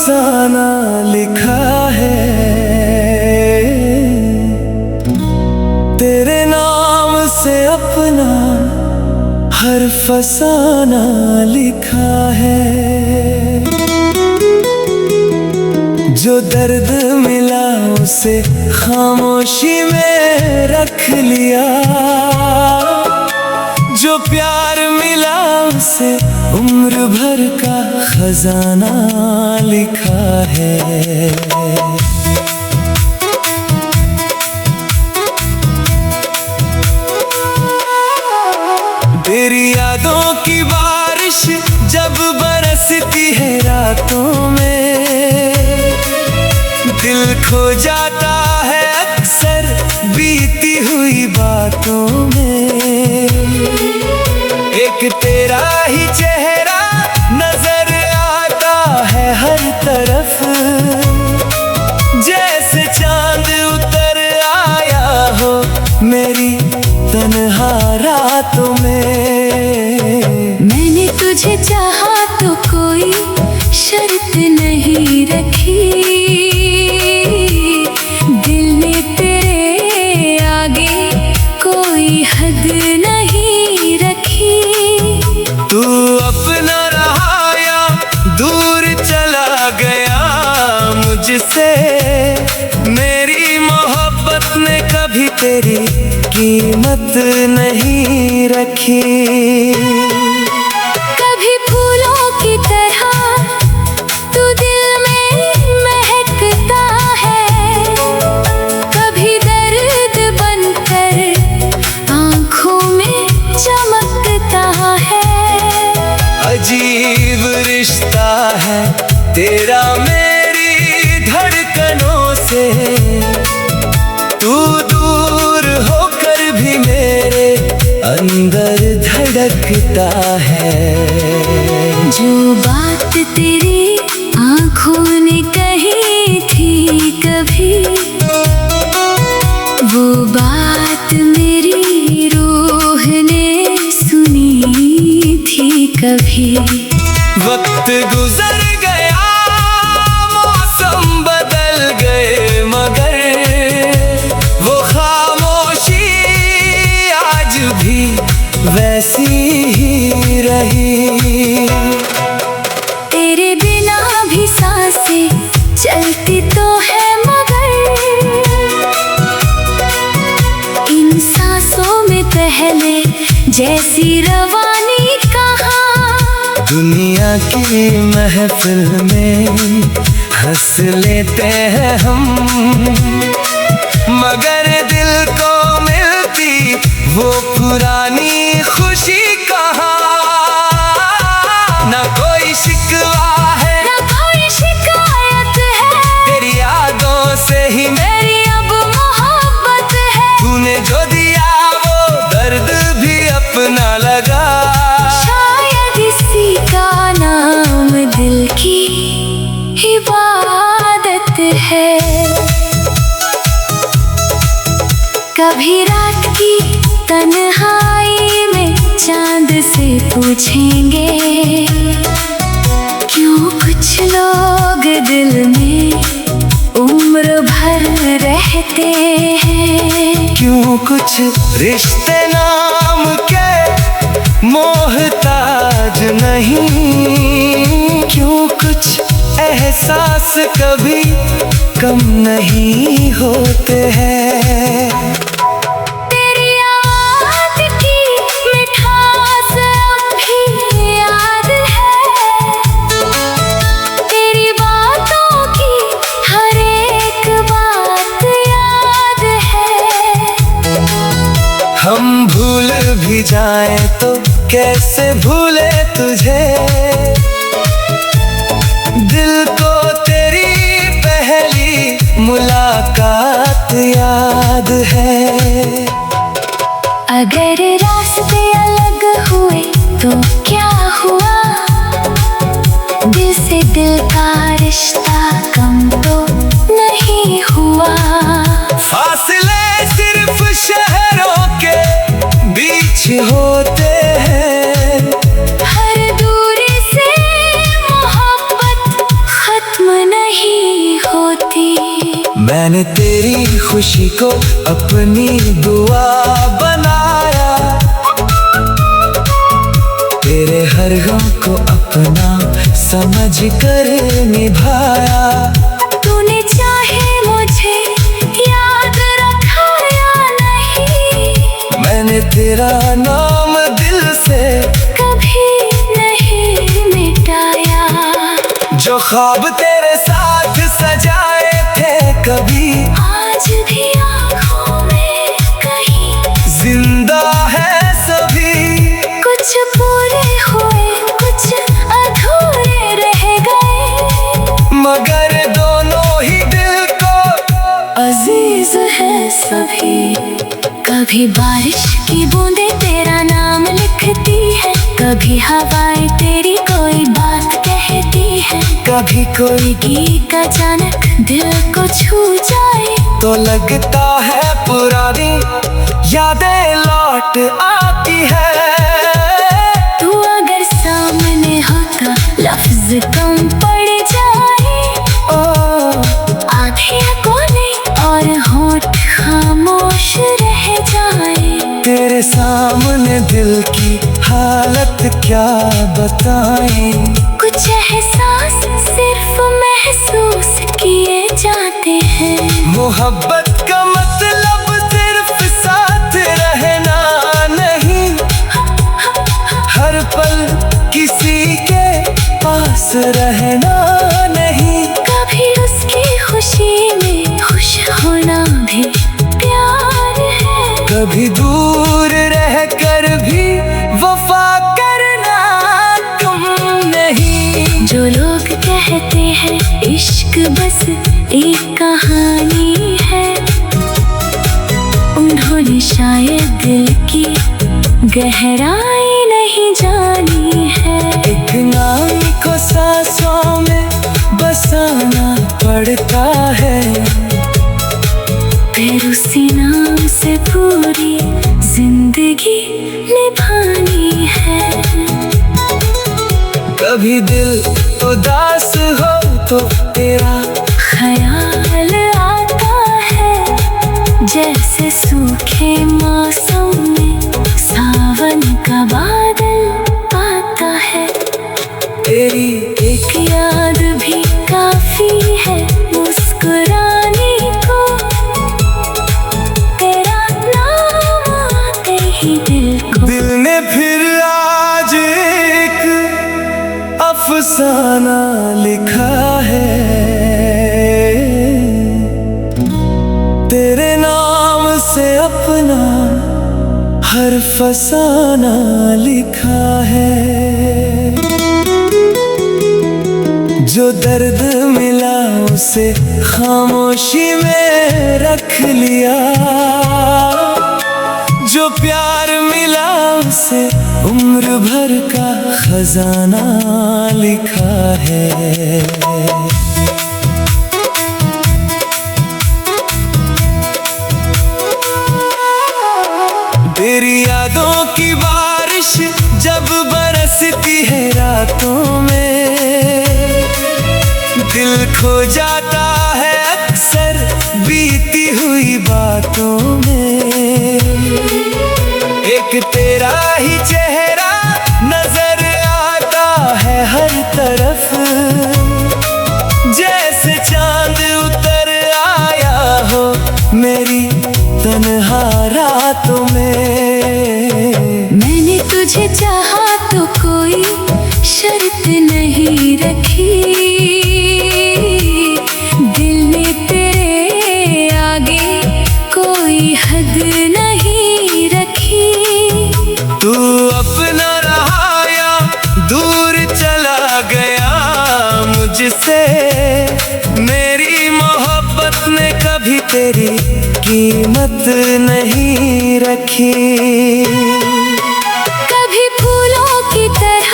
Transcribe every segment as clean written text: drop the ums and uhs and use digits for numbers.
फसाना लिखा है, तेरे नाम से अपना हर फसाना लिखा है। जो दर्द मिला उसे खामोशी में रख लिया, जो प्यार मिला उसे उम्र भर का खजाना लिखा है। तेरी यादों की बारिश जब बरसती है रातों में, दिल खो जाता है अक्सर बीती हुई बातों में। एक तेरा ही चेहरा नजर आता है हर तरफ, जैसे चांद उतर आया हो मेरी तन्हा रातों में। मैंने तुझे चाहा तो कोई शर्त नहीं रखी, दिल ने तेरे आगे कोई हद नहीं रखी। तू अपना रहा या दूर चला गया मुझसे, मेरी मोहब्बत ने कभी तेरी कीमत नहीं रखी। कभी फूलों की तरह तू दिल में महकता है, कभी दर्द बनकर आँखों में चमकता है। अजीब रिश्ता है तेरा मेरी धड़कनों से, तू दूर होकर भी मेरे अंदर धड़कता है। जो बात तेरी आँखों ने कही थी कभी, वो बात मेरी रूह ने सुनी थी कभी। वक्त गुजर गया, मौसम बदल गए, मगर वो खामोशी आज भी वैसी ही रही। तेरे बिना भी सांसें चलती तो है, मगर इन सांसों में पहले जैसी रवानी कहाँ। दुनिया की महफिल में हंस लेते हैं हम, मगर दिल को मिलती वो पुरानी खुशी कहाँ। ना कोई शिकवा है ना कोई शिकायत है, तेरी यादों से ही मेरी अब मोहब्बत है। तूने जो दिया वो दर्द भी अपना लगा, शायद इसी का नाम दिल की इबादत है। कभी रात की तन्हाई में चांद से पूछेंगे, क्यों कुछ लोग दिल में उम्र भर रहते हैं। क्यों कुछ रिश्ते नाम के मोहताज नहीं, क्यों कुछ एहसास कभी कम नहीं होते हैं। तेरी याद की मिठास अब भी याद है, तेरी बातों की हर एक बात याद है। हम भूल भी जाएं तो कैसे भूले तुझे, दिल को तेरी पहली मुलाकात याद है। अगर रास्ते अलग हुए तो क्या हुआ, दिल से दिल का रिश्ता कम तो नहीं हुआ। फासले सिर्फ शहरों के बीच होते हैं, हर दूरी से मोहब्बत खत्म खुशी को अपनी दुआ बनाया, तेरे हर गम को अपना समझ कर निभाया। तूने चाहे मुझे याद रखा या नहीं, मैंने तेरा नाम दिल से कभी नहीं मिटाया। जो ख्वाब तेरे साथ सजाए थे कभी, आज भी आँखों में कहीं जिंदा है सभी। कुछ पूरे हुए, कुछ अधूरे रह गए, मगर दोनों ही दिल को अजीज है सभी। कभी बारिश की बूंदें तेरा नाम लिखती है, कभी हवाएं तेरी कोई बात कहती है, कभी कोई गीत अचानक दिल को छू जाए तो लगता है पुरानी यादें लौट आती है। तू अगर सामने होता लफ्ज कम पड़ जाए, आँखें कोने और होंठ खामोश रह जाए। तेरे सामने दिल की हालत क्या बताएं, कुछ एहसास सिर्फ महसूस किए जाते हैं। मोहब्बत का मतलब सिर्फ साथ रहना नहीं, हर पल किसी के पास रहना नहीं। कभी उसकी खुशी में खुश होना भी प्यार है, कभी दूर रह कर भी वफा करना तुम नहीं। जो लोग कहते हैं इश्क बस एक कहानी है, उन्होंने शायद दिल की गहराई नहीं जानी है। एक नाम को सांसों में बसाना पड़ता है, फिर उसी नाम से पूरी जिंदगी निभानी है। कभी दिल उदास हो तो तेरा ख्याल आता है, जैसे सूखे मौसम में सावन का बादल आता है। तेरी एक याद भी काफी है मुस्कुराने को, तेरा नाम आते ही दिल को दिल ने फिर आज एक अफसाना लिखा है, तेरे नाम से अपना हर फसाना लिखा है। जो दर्द मिला उसे खामोशी में रख लिया, जो प्यार मिला उसे उम्र भर का खजाना लिखा है। तेरी यादों की बारिश जब बरसती है रातों में, दिल खो जाता है अक्सर बीती हुई बातों में। एक तेरा ही चेहरा नजर आता है हर तरफ, जैसे चांद उतर आया हो मेरी तन्हा रातों में। मैंने तुझे चाहा तो कोई शर्त नहीं रखी, दिल ने तेरे आगे कोई हद नहीं रखी। तू अपना रहा या दूर चला गया मुझसे, मेरी मोहब्बत ने कभी तेरी कीमत नहीं रखी। कभी फूलों की तरह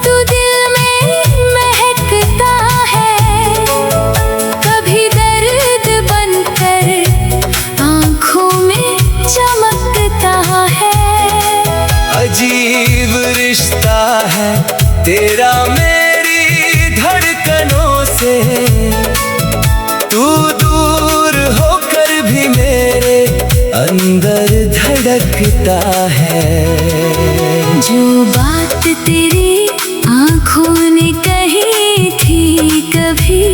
तू दिल में महकता है, कभी दर्द बनकर आँखों में चमकता है। अजीब रिश्ता है तेरा मेरी धड़कनों से, तू दूर होकर अंदर धड़कता है। जो बात तेरी आंखों ने कही थी कभी,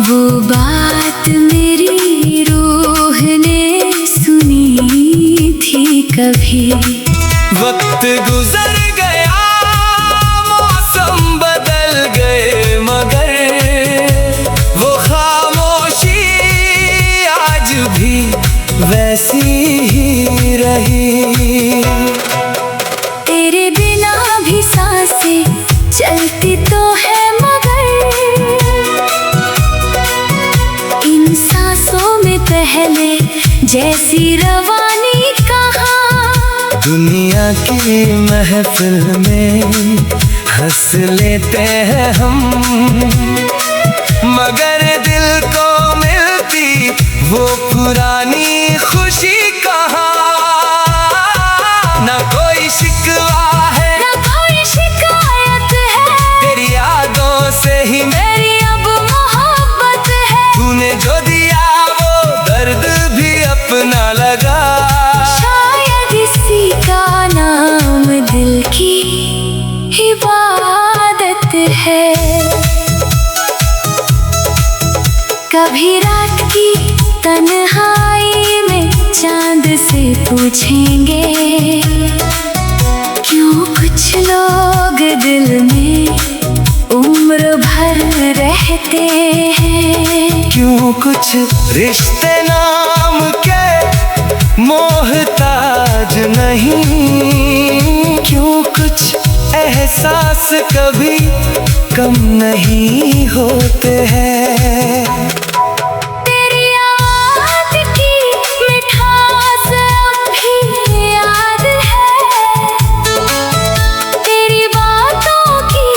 वो बात मेरी रूह ने सुनी थी कभी। वक्त गुजर गया, मौसम बदल गए, मगर वो खामोशी आज भी वैसी ही रही। तेरे बिना भी सांसें चलती तो है, मगर इन सांसों में पहले जैसी रवानी कहाँ। दुनिया की महफिल में हंस लेते हैं हम, मगर दिल को मिलती वो पुरानी खुशी कहाँ। ना कोई शिकवा है, ना कोई शिकायत है, तेरी यादों से ही मेरी अब मोहब्बत है। तूने जो दिया वो दर्द भी अपना लगा। शायद इसी का नाम दिल की इबादत है। कभी रात की तन्हाई में चांद से पूछेंगे, क्यों कुछ लोग दिल में उम्र भर रहते हैं। क्यों कुछ रिश्ते नाम के मोहताज नहीं, क्यों कुछ एहसास कभी कम नहीं होते हैं। तेरी याद की मिठास अब भी याद है, तेरी बातों की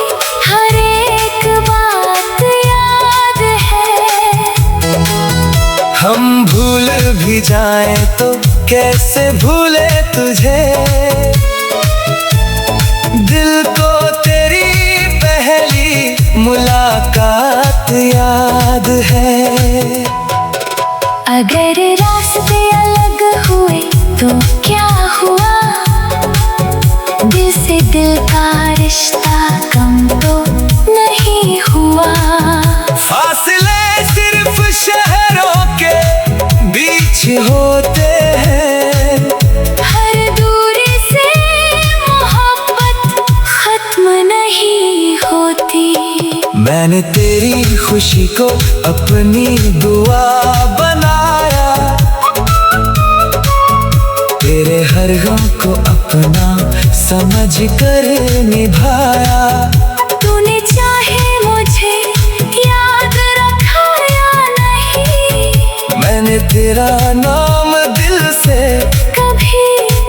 हर एक बात याद है। हम भूल भी जाएं तो कैसे भूले तुझे, दिल को तेरी पहली मुलाकात याद है। अगर रास्ते अलग हुए तो क्या हुआ, दिल से दिल का रिश्ता कम तो नहीं हुआ। फासले सिर्फ शहरों के बीच होते हैं, हर दूरी से मोहब्बत खत्म नहीं होती। मैंने तेरी खुशी को अपनी दुआ बनाया, तेरे हर गम को अपना समझ कर निभाया। तूने चाहे मुझे याद रखा या नहीं, मैंने तेरा नाम दिल से कभी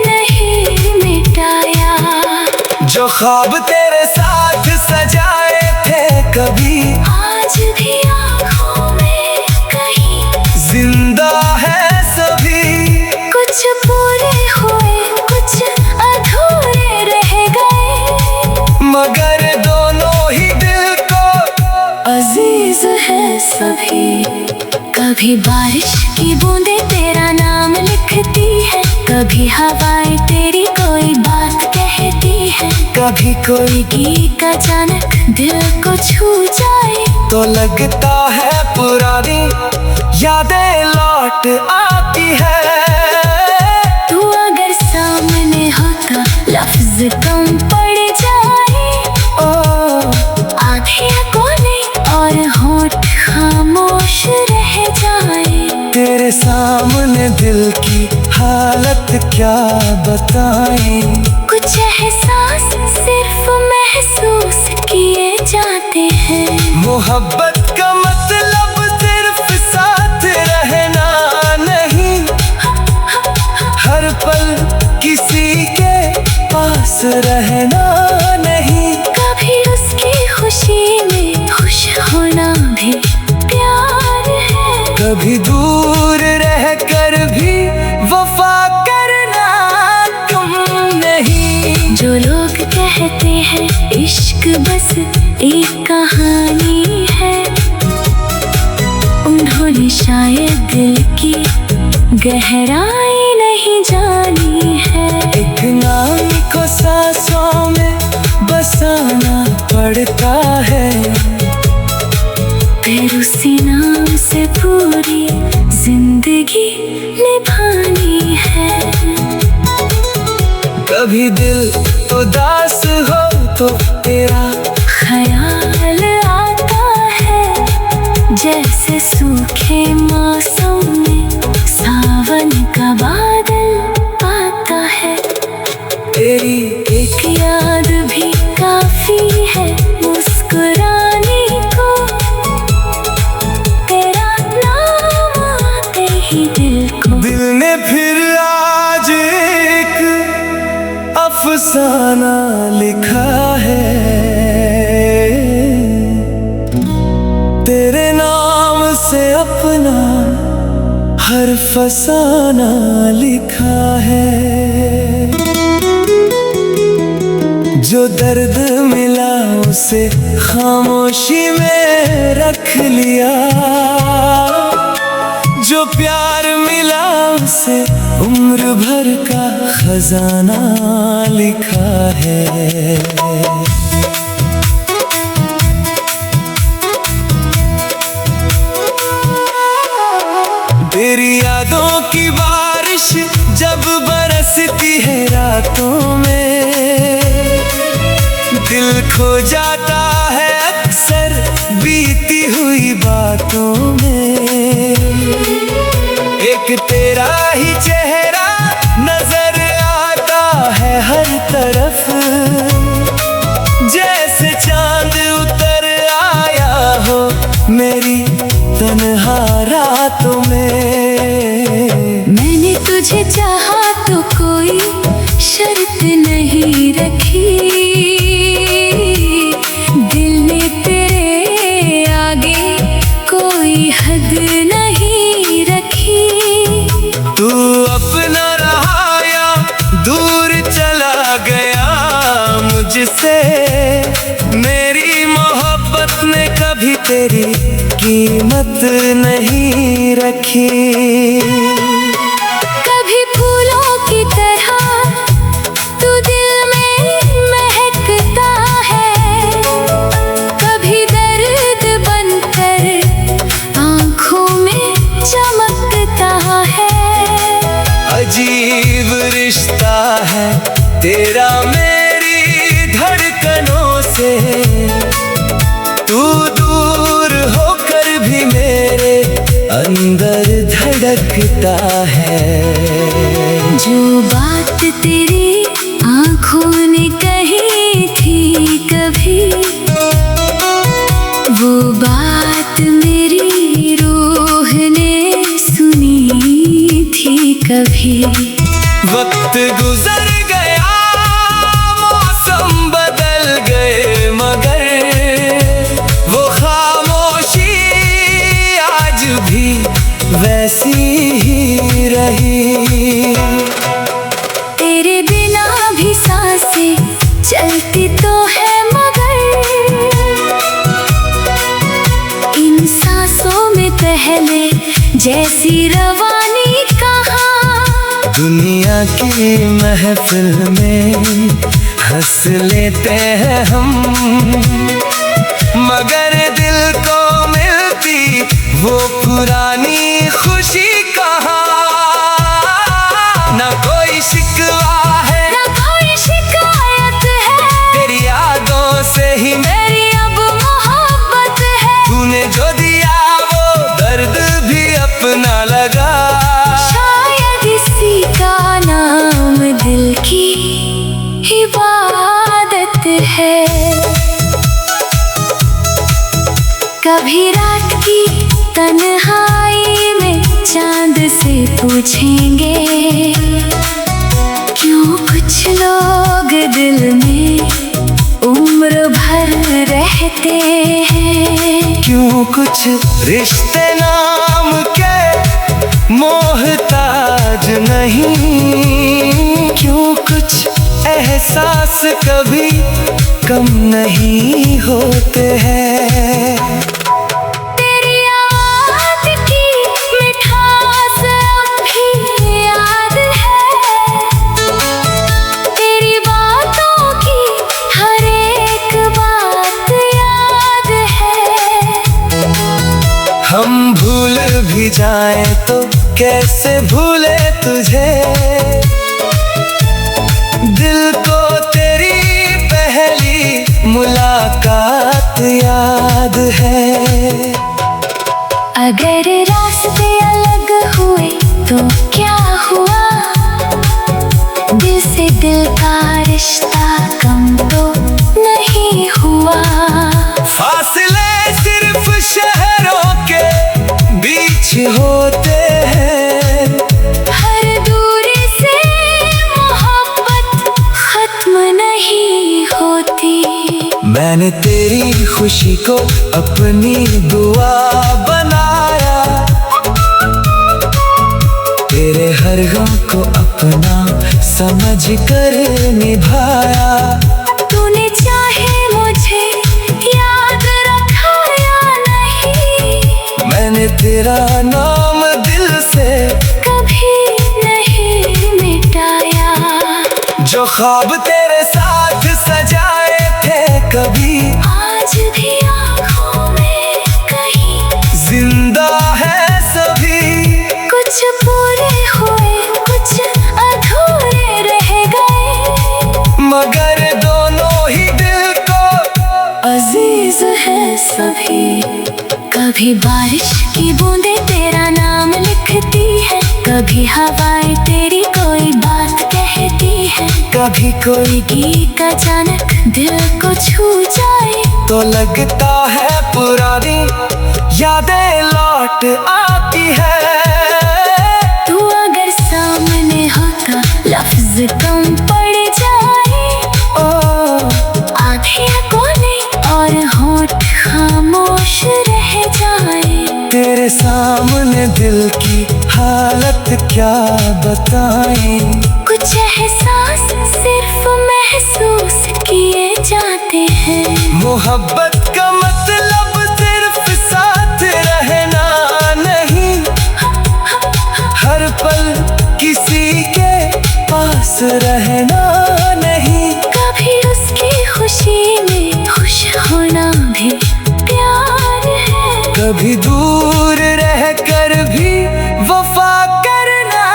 नहीं मिटाया। जो ख्वाब तेरे साथ सजाए थे कभी, आज भी आँखों में कहीं जिंदा है सभी। कुछ पूरे हुए, कुछ अधूरे रह गए, मगर दोनों ही दिल को अजीज है सभी। कभी बारिश की बूंदें तेरा नाम लिखती है, कभी हवाएं तेरी कोई बात कहती है, कभी कोई गीत अचानक दिल को छू जाए तो लगता है पुरानी यादें लौट आती है। तू अगर सामने होता लफ्ज कम पड़ जाए, आँखें कोने और होठ खामोश रह जाए। तेरे सामने दिल की हालत क्या बताएं, कुछ एहसास सिर्फ महसूस किए जाते हैं। मोहब्बत का मतलब सिर्फ साथ रहना नहीं, हर पल किसी के पास रहना नहीं। कभी उसकी खुशी में खुश होना भी प्यार है, कभी दूर रह कर भी वफा करना तुम नहीं। जो लोग कहते हैं इश्क बस एक कहानी है, उन्होंने शायद दिल की गहराई नहीं जानी है। एक नाम को सांसों में बसाना पड़ता है, फिर उसी नाम से पूरी जिंदगी निभानी है। कभी दिल उदास हो तो तेरा ख्याल आता है, जैसे सूखे मौसम में सावन का बादल आता है। तेरी एक याद भी काफी है मुस्कुराने को, तेरा नाम आते ही दिल ने फिर आज एक अफसाना लिखा है। तेरे नाम से अपना हर फसाना लिखा है। जो दर्द मिला उसे खामोशी में रख लिया, जो प्यार मिला उसे उम्र भर का खजाना लिखा है। तेरी यादों की बारिश जब बरसती है रातों में, दिल खो जाता है अक्सर बीती हुई बातों में। एक तेरा ही चेहरा नजर आता है हर तरफ, जैसे चांद उतर आया हो मेरी तन्हा रातों में। मैंने तुझे चाहा तो कोई शर्त नहीं रखी, दिल ने तेरे आगे कोई हद नहीं रखी। तू अपना रहा या दूर चला गया मुझसे, मेरी मोहब्बत ने कभी तेरी कीमत नहीं रखी। कभी फूलों की तरह तू दिल में महकता है, कभी दर्द बनकर आँखों में चमकता है। अजीब रिश्ता है तेरा मेरी धड़कनों से, तू दूर होकर भी मेरे अंदर धड़कता है। जो बात तेरी आँखों ने कही थी कभी, वो बात मेरी रूह ने सुनी थी कभी। वक्त गुजर गया मौसम बदल गए, मगर वो खामोशी आज भी वैसी ही रही। तेरे बिना भी सांसें चलती तो है, मगर इन सांसों में पहले जैसी रवानी कहाँ। दुनिया की महफिल में हंस लेते हैं हम, मगर दिल को मिलती वो पुरानी खुशी कहाँ। ना कोई शिकवा है ना कोई शिकायत है, तेरी यादों से ही मेरी अब मोहब्बत है। तूने जो दिया वो दर्द भी अपना लगा, शायद इसी का नाम दिल की इबादत है। कभी रात की तन्हाई में चांद से पूछेंगे, क्यों कुछ लोग दिल में उम्र भर रहते हैं। क्यों कुछ रिश्ते नाम के मोहताज नहीं, क्यों कुछ एहसास कभी कम नहीं होते हैं। तेरी याद की मिठास अब भी भी जाए तो कैसे भूले तुझे। दिल को तेरी पहली मुलाकात याद है। अगर रास्ते अलग हुए तो क्या हुआ, दिल से दिल का रिश्ता कम तो नहीं हुआ। फासले सिर्फ शहरों के बीच होते हैं, हर दूरी से मोहब्बत खत्म नहीं होती। मैंने तेरी खुशी को अपनी दुआ बनाया, तेरे हर गम को अपना समझ कर निभाया। तूने चाहे मुझे याद रखा या नहीं, मैंने तेरा नाम दिल से कभी नहीं मिटाया। जो ख्वाब तेरे साथ सजाए थे कभी आज भी आँखों में कहीं जिंदा है सभी। कुछ पूरे हुए कुछ अधूरे रह गए, मगर दोनों ही दिल को अजीज है सभी। कभी बारिश की बूंदें तेरा नाम लिखती है, कभी हवाएं तेरी कोई बात कहती है, कभी कोई गीत अचानक दिल को छू जाए तो लगता है पुरानी यादें लौट आती है। तू अगर सामने होता लफ्ज कम पड़ जाए, आँखें कोने और होंठ खामोश रह जाए। तेरे सामने दिल की हालत क्या बताएं। कुछ एहसास सिर्फ महसूस किए जाते हैं। मोहब्बत का मतलब सिर्फ साथ रहना नहीं, हर पल किसी के पास रहना नहीं। कभी उसकी खुशी में खुश होना भी प्यार है, कभी दूर रह कर भी वफा करना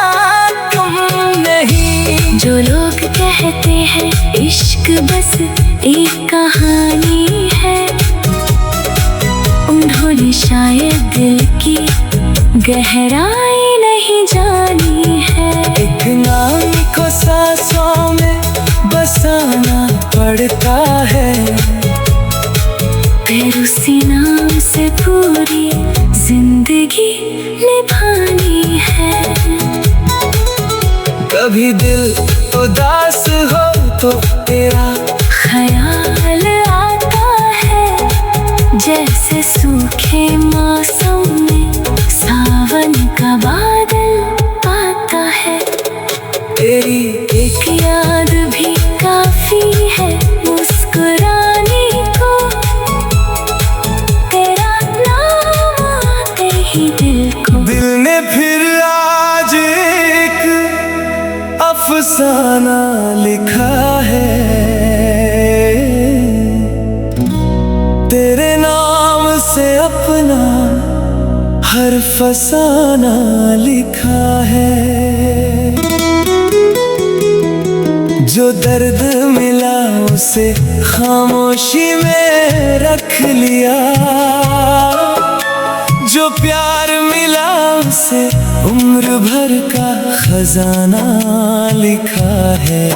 तुम नहीं। जो लोग कहते हैं इश्क बस एक कहानी है, उन्होंने शायद दिल की गहराई नहीं जानी है। एक नाम को सांसों में बसाना पड़ता है, फिर उसी नाम से पूरी जिंदगी निभानी है। कभी दिल उदास हो तो तेरा ख्याल आता है, जैसे सूखे मौसम में सावन का बादल आता है। तेरी एक याद भी काफी है मुस्कुराने को, तेरा नाम आते ही दिल को। दिल ने फिर आज एक अफसाना लिखा है, तेरे नाम से अपना हर फसाना लिखा है। जो दर्द मिला उसे खामोशी में रख लिया, जो प्यार मिला उसे उम्र भर का खजाना लिखा है।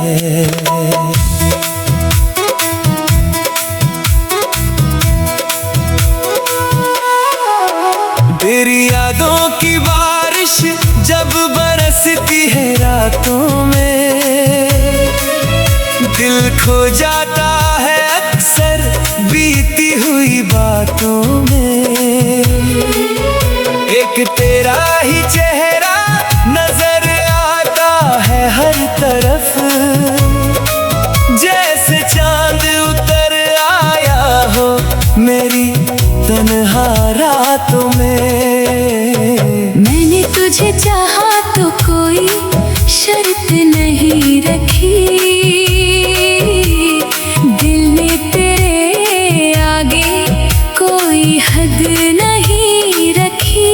तेरी यादों की बारिश जब बरसती है रातों में, दिल खो जाता है अक्सर बीती हुई बातों में। एक तेरा ही चेहरा नजर आता है हर तरफ, जैसे चांद उतर आया हो मेरी तन्हा रातों में। मैंने तुझे चाहा तो कोई शर्त नहीं रखी, दिल ने तेरे आगे कोई हद नहीं रखी।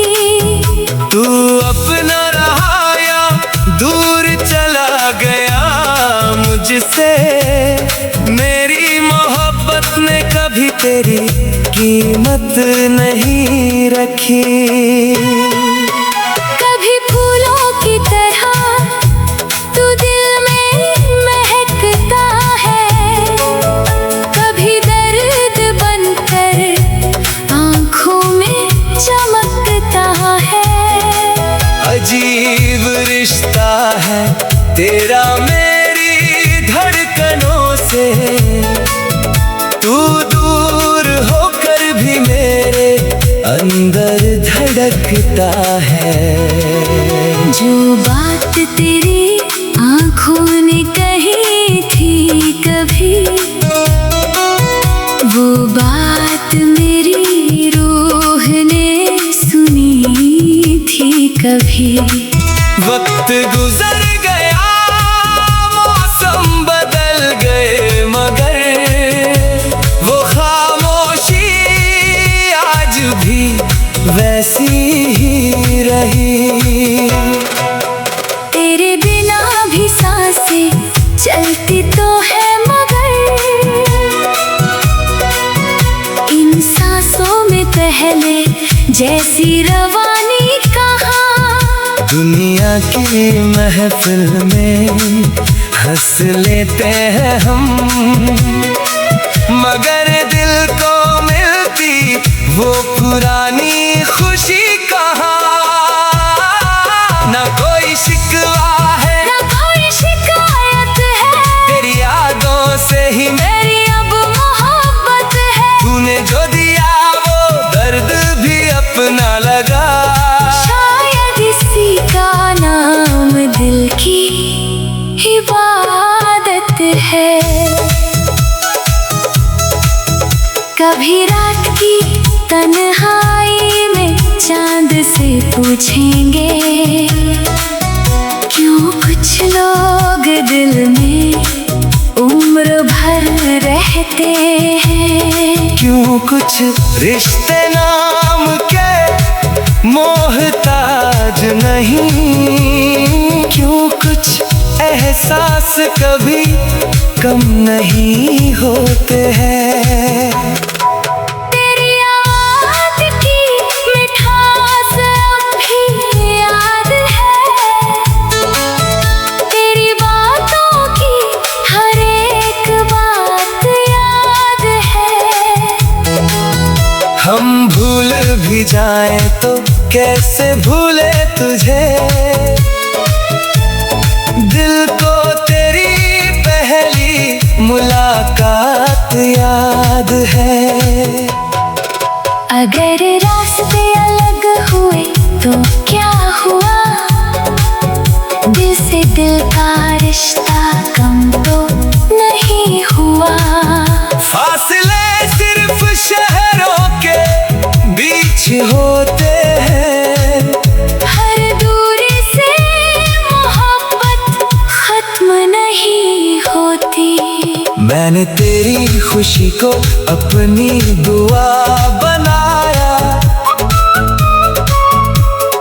मेरी मोहब्बत ने कभी तेरी कीमत नहीं रखी। कभी फूलों की तरह तू दिल में महकता है, कभी दर्द बनकर आँखों में चमकता है। अजीब रिश्ता है तेरा मेरी धड़कनों से, तू दूर होकर भी मेरे अंदर धड़कता है। जो बात तेरी आँखों ने कही थी कभी, वो बात मेरी रूह ने सुनी थी कभी। वक्त गुजर गया, मौसम बदल गए, मगर वो खामोशी आज भी वैसी ही रही। तेरे बिना भी सांसें चलती तो है, मगर इन सांसों में पहले जैसी रवानी कहाँ। दुनिया की महफिल में हंस लेते हैं हम, मगर दिल को मिलती वो पुरानी खुशी कहाँ। ना कोई शिकवा है, ना कोई शिकायत है, तेरी यादों से ही मेरी अब मोहब्बत है। तूने जो दिया वो दर्द भी अपना लगा। शायद इसी का नाम दिल की इबादत है। कभी रात की तन्हाई में चांद से पूछेंगे, क्यों कुछ लोग दिल में उम्र भर रहते हैं। क्यों कुछ रिश्ते नाम के मोहताज नहीं, क्यों कुछ एहसास कभी कम नहीं होते हैं। तेरी याद की मिठास अब भी याद है, तेरी बातों की हर एक बात याद है। हम भूल भी जाएं तो कैसे भूले तुझे, दिल को तेरी पहली मुलाकात याद है। अगर रास्ते अलग हुए तो क्या हुआ, दिल से दिल का रिश्ता कम तो नहीं हुआ। फासले सिर्फ शहरों के बीच होते हैं, हर दूरी से मोहब्बत खत्म नहीं होती। मैंने तेरी खुशी को अपनी दुआ बनाया,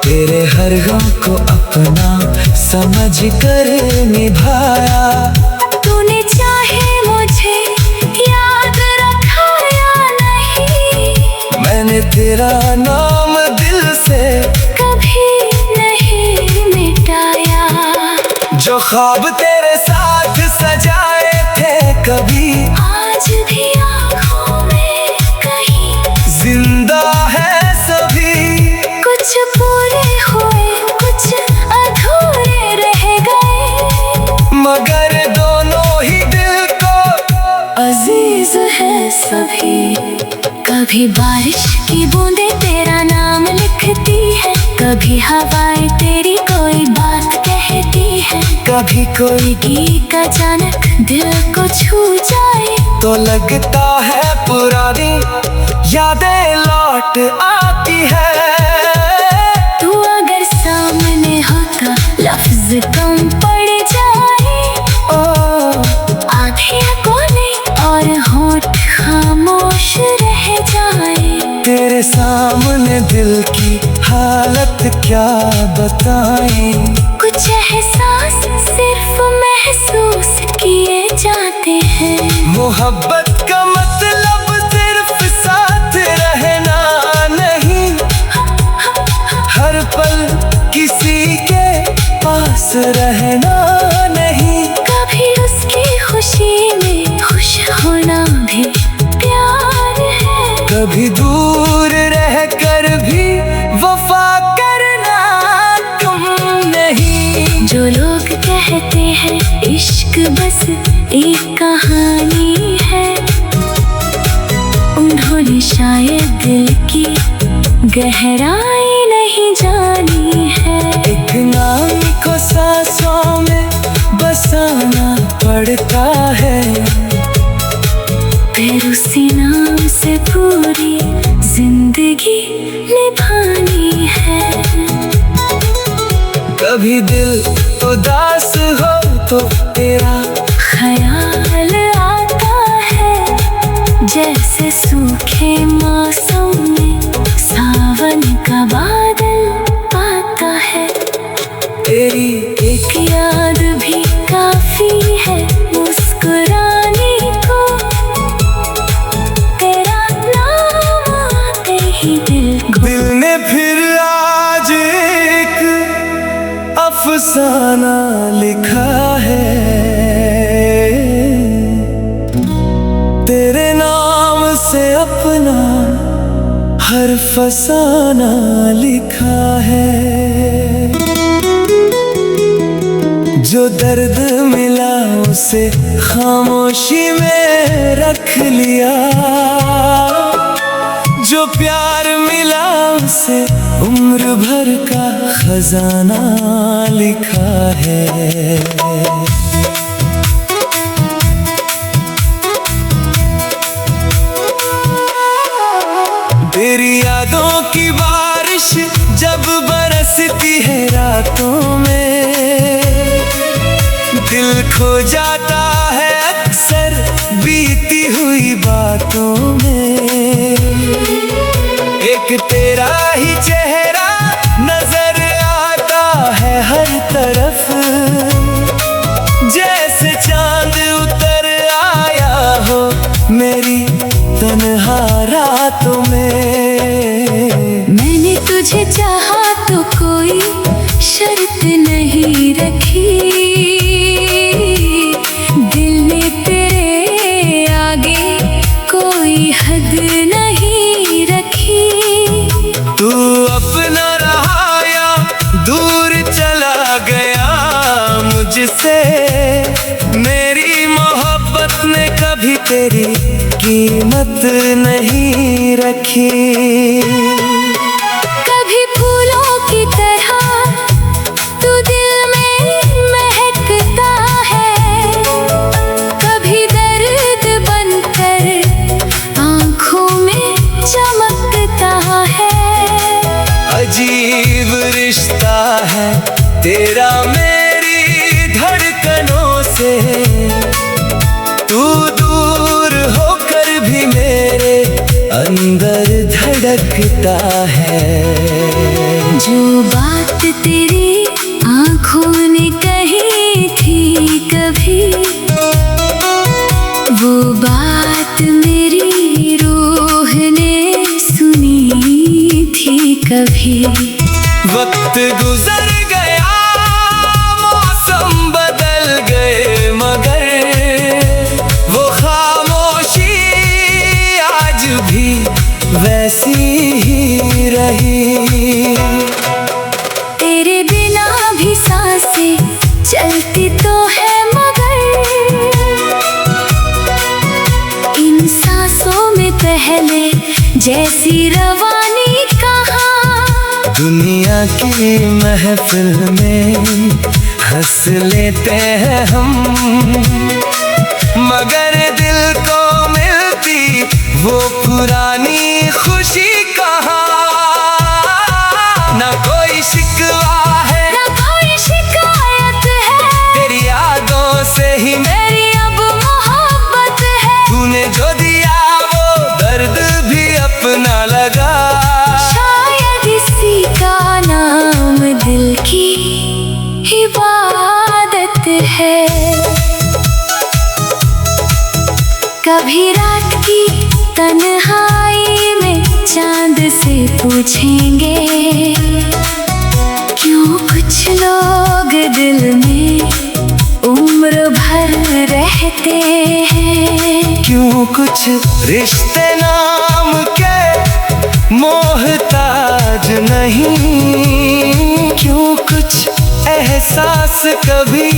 तेरे हर गम को अपना समझ कर निभाया। तूने चाहे मुझे याद रखा या नहीं, मैंने तेरा नाम दिल से कभी नहीं मिटाया। जो ख्वाब तेरे साथ सजाए थे कभी, आज भी आँखों में कहीं जिंदा है सभी। कुछ पूरे हुए, कुछ अधूरे रह गए, मगर दोनों ही दिल को अजीज है सभी। कभी बारिश की बूंदें तेरा नाम लिखती है, कभी हवाएं तेरी कोई बात कहती है, कभी कोई गीत अचानक दिल को छू जाए तो लगता है पुरानी यादें लौट आती है। तू अगर सामने होता लफ्ज कम पड़ जाए, आँखें कोने और होंठ खामोश रह जाए। तेरे सामने दिल की हालत क्या बताएं, कुछ एहसास सिर्फ महसूस किए जाते कहते हैं। मोहब्बत का मतलब सिर्फ साथ रहना नहीं, हर पल किसी के पास रहना नहीं। कभी उसकी खुशी में खुश होना भी प्यार है। कभी दूर रहकर भी वफा करना तुम नहीं। जो लोग कहते हैं इश्क बस एक कहानी है, उन्होंने शायद दिल की गहराई नहीं जानी है। एक नाम को सांसों में बसाना पड़ता है, फिर उसी नाम से पूरी जिंदगी निभानी है। कभी दिल उदास हो तो तेरा ख्याल आता है, जैसे सूखे मौसम में सावन का बादल आता है। तेरी एक याद भी काफी है मुस्कुराने को, तेरा नाम आते ही दिल ने फिर आज एक अफसाना लिखा है। तेरे नाम से अपना हर फसाना लिखा है। जो दर्द मिला उसे खामोशी में रख लिया, जो प्यार मिला उसे उम्र भर का खजाना लिखा है। तेरी यादों की बारिश जब बरसती है रातों में, दिल खो जाता है अक्सर बीती हुई बातों में। एक तेरा ही चेहरा नजर आता है हर तरफ, जैसे चांद उतर आया हो मेरी तन्हा रातों में। मैंने तुझे चाहा तो कोई शर्त नहीं रखी, दिल ने तेरे आगे कोई हद नहीं रखी। तू अपना रहा या दूर चला गया मुझसे, मेरी मोहब्बत ने कभी तेरी कीमत नहीं रखी। कभी फूलों की तरह तू दिल में महकता है, कभी दर्द बनकर आँखों में चमकता है। अजीब रिश्ता है तेरा मेरी धड़कनों से, तू दूर होकर भी मेरे अंदर धड़कता है। जो बात तेरी आँखों ने कही थी कभी, वो बात मेरी रूह ने सुनी थी कभी। वक्त गुजर गया मौसम बदल गए, मगर वो खामोशी आज भी वैसी ही रही। तेरे बिना भी सांसें चलती तो है, मगर इन सांसों में पहले जैसी रवानी कहाँ। दुनिया की महफिल में हंस लेते हैं हम, मगर दिल को मिलती वो पुरानी खुशी कहाँ। ना कोई शिकवा है ना कोई शिकायत है, तेरी यादों से ही मेरी अब मोहब्बत है। तूने जो दिया वो दर्द भी अपना लगा, शायद इसी का नाम दिल की इबादत है। कभी रात की तन्हाई में चांद से पूछेंगे, क्यों कुछ लोग दिल में उम्र भर रहते हैं। क्यों कुछ रिश्ते नाम के मोहताज नहीं, क्यों कुछ एहसास कभी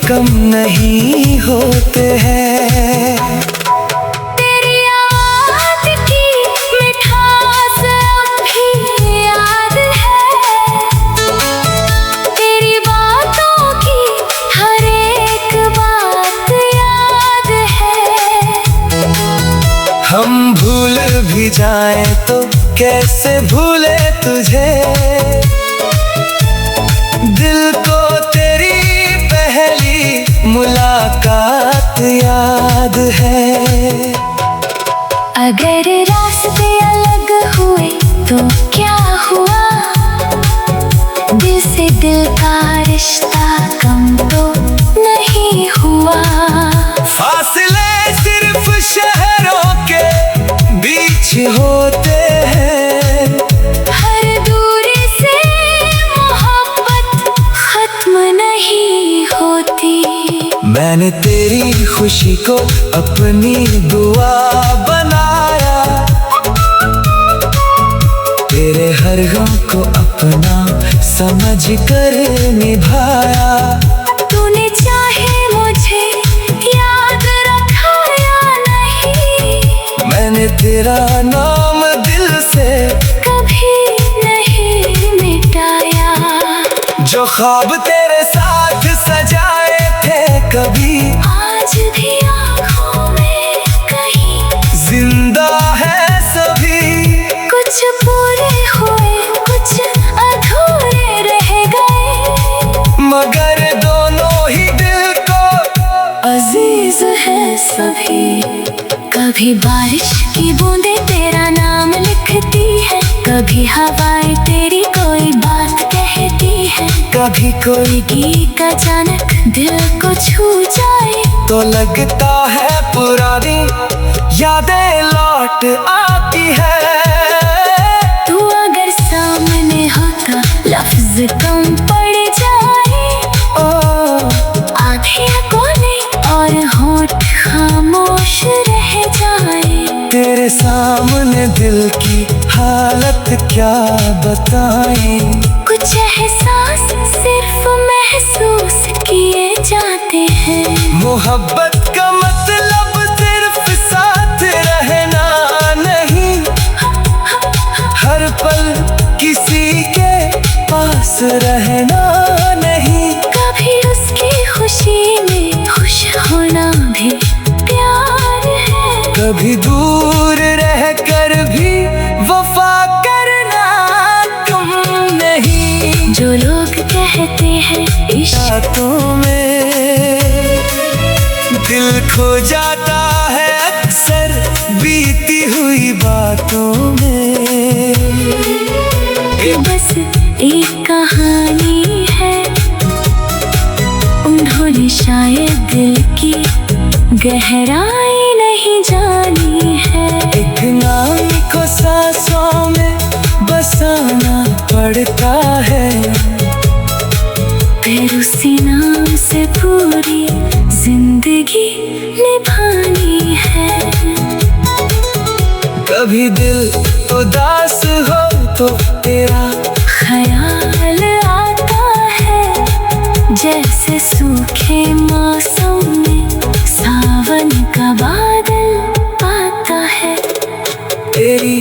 कम नहीं होते हैं। तेरी याद की मिठास अब भी याद है, तेरी बातों की हर एक बात याद है। हम भूल भी जाएं तो कैसे भूले तुझे, दिल को तेरी पहली मुलाकात याद है। अगर रास्ते अलग हुए तो क्या हुआ, दिल से दिल का रिश्ता कम तो नहीं हुआ। फासले सिर्फ शहरों के बीच होते हैं, हर दूरी से मोहब्बत खत्म नहीं होती। मैंने तेरी खुशी को अपनी दुआ बनाया, तेरे हर गम को अपना समझ कर निभाया। तूने चाहे मुझे याद रखा या नहीं, मैंने तेरा नाम दिल से कभी नहीं मिटाया। जो ख्वाब तेरे साथ सजाए थे कभी आज भी आँखों में कहीं जिंदा है सभी। कुछ पूरे हुए कुछ अधूरे रह गए, मगर दोनों ही दिल को अजीज है सभी। कभी बारिश की बूंदें तेरा नाम लिखती है, कभी हवाएं तेरी कोई बात कहती है, कभी कोई गीत अचानक दिल को छू जाए तो लगता है पुरानी यादें लौट आती है। तू अगर सामने होता लफ्ज कम पड़ जाए, आँखें कोने और होंठ खामोश रह जाए। तेरे सामने दिल की हालत क्या बताएं, कुछ एहसास सिर्फ महसूस किए जाते हैं। मोहब्बत का मतलब सिर्फ साथ रहना नहीं, हर पल किसी के पास रहना नहीं। कभी उसकी खुशी में खुश होना भी प्यार है, कभी दूर रह कर भी वफा करना कम नहीं। जो लोग कहते हैं इश्क बातों में दिल खो जाता है अक्सर बीती हुई बातों में। बस एक कहानी है, उन्होंने शायद दिल की गहराई नहीं जानी है। एक नाम को सांसों में बसाना पड़ता है, फिर उसी नाम से पूरी जिंदगी निभानी है। कभी दिल उदास हो तो तेरा ख्याल आता है, जैसे सूखे मौसम में सावन का बादल आता है। तेरी